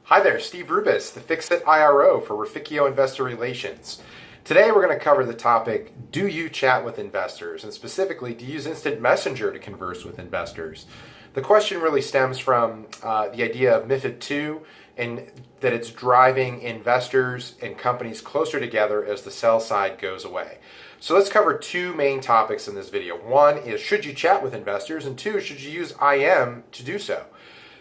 Hi there, Steve Rubis, the Fix-It IRO for Rufficchio Investor Relations. Today we're going to cover the topic, do you chat with investors? And specifically, do you use instant messenger to converse with investors? The question really stems from the idea of MiFID II and that it's driving investors and companies closer together as the sell side goes away. So let's cover two main topics in this video. One is, should you chat with investors? And two, should you use IM to do so?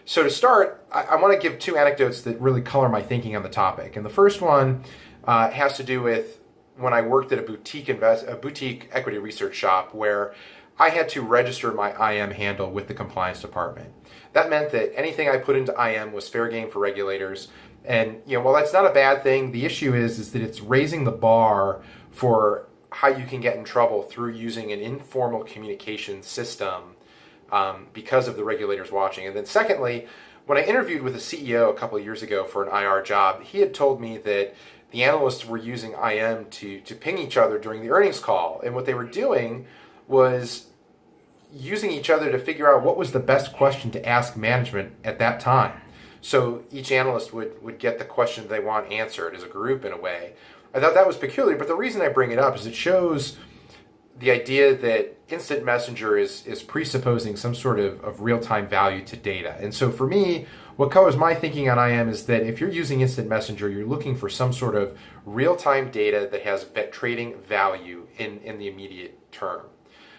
So to start, I want to give two anecdotes that really color my thinking on the topic. And the first one has to do with when I worked at a boutique equity research shop where I had to register my IM handle with the compliance department. That meant that anything I put into IM was fair game for regulators. And while that's not a bad thing, the issue is that it's raising the bar for how you can get in trouble through using an informal communication system because of the regulators watching. And then secondly, when I interviewed with a CEO a couple of years ago for an IR job, he had told me that the analysts were using IM to ping each other during the earnings call. And what they were doing was using each other to figure out what was the best question to ask management at that time. So each analyst would get the question they want answered as a group in a way. I thought that was peculiar, but the reason I bring it up is it shows the idea that instant messenger is presupposing some sort of real-time value to data. And so for me, what colors my thinking on IM is that if you're using instant messenger, you're looking for some sort of real-time data that has trading value in the immediate term.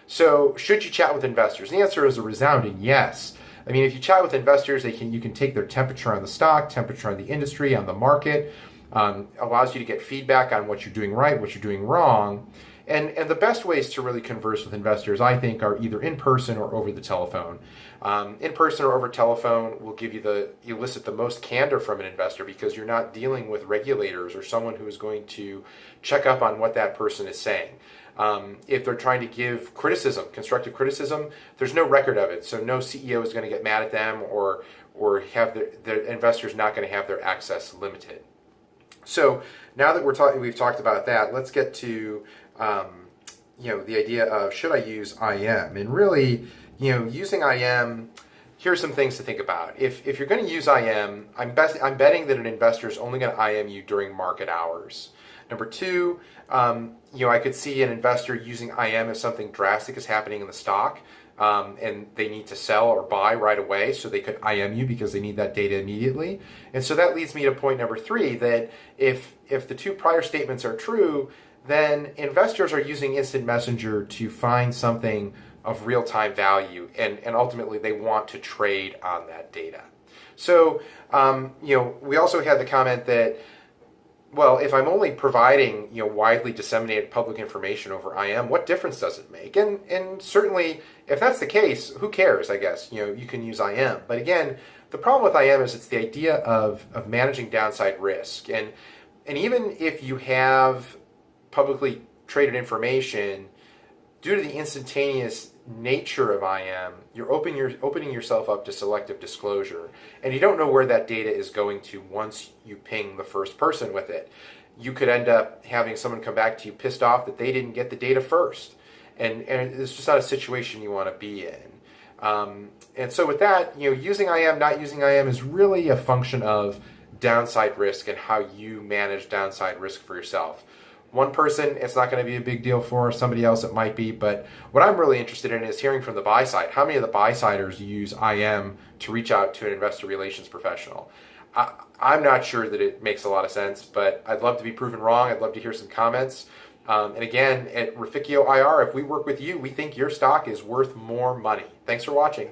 So should you chat with investors? The answer is a resounding yes. I mean, if you chat with investors, you can take their temperature on the stock, temperature on the industry, on the market, allows you to get feedback on what you're doing right, what you're doing wrong. And the best ways to really converse with investors, I think, are either in person or over the telephone. In person or over telephone will give you elicit the most candor from an investor because you're not dealing with regulators or someone who is going to check up on what that person is saying. If they're trying to give criticism, constructive criticism, there's no record of it. So no CEO is going to get mad at them or have the investors not going to have their access limited. So now that we've talked about that, let's get to the idea of, should I use IM? And really, using IM, here's some things to think about. If you're going to use IM, I'm betting that an investor is only going to IM you during market hours. Number two, I could see an investor using IM if something drastic is happening in the stock and they need to sell or buy right away, so they could IM you because they need that data immediately. And so that leads me to point number three, that if the two prior statements are true, then investors are using instant messenger to find something of real-time value, and ultimately they want to trade on that data. So, we also had the comment that, well, if I'm only providing widely disseminated public information over IM, what difference does it make? And certainly, if that's the case, who cares? I guess you can use IM. But again, the problem with IM is it's the idea of managing downside risk, and even if you have publicly traded information, due to the instantaneous nature of IM, you're opening yourself up to selective disclosure, and you don't know where that data is going to once you ping the first person with it. You could end up having someone come back to you pissed off that they didn't get the data first, and it's just not a situation you want to be in. And so with that, using IM, not using IM is really a function of downside risk and how you manage downside risk for yourself. One person, it's not going to be a big deal for. Somebody else, it might be. But what I'm really interested in is hearing from the buy side. How many of the buy siders use IM to reach out to an investor relations professional? I'm not sure that it makes a lot of sense, but I'd love to be proven wrong. I'd love to hear some comments. And again, at Rufficchio IR, if we work with you, we think your stock is worth more money. Thanks for watching.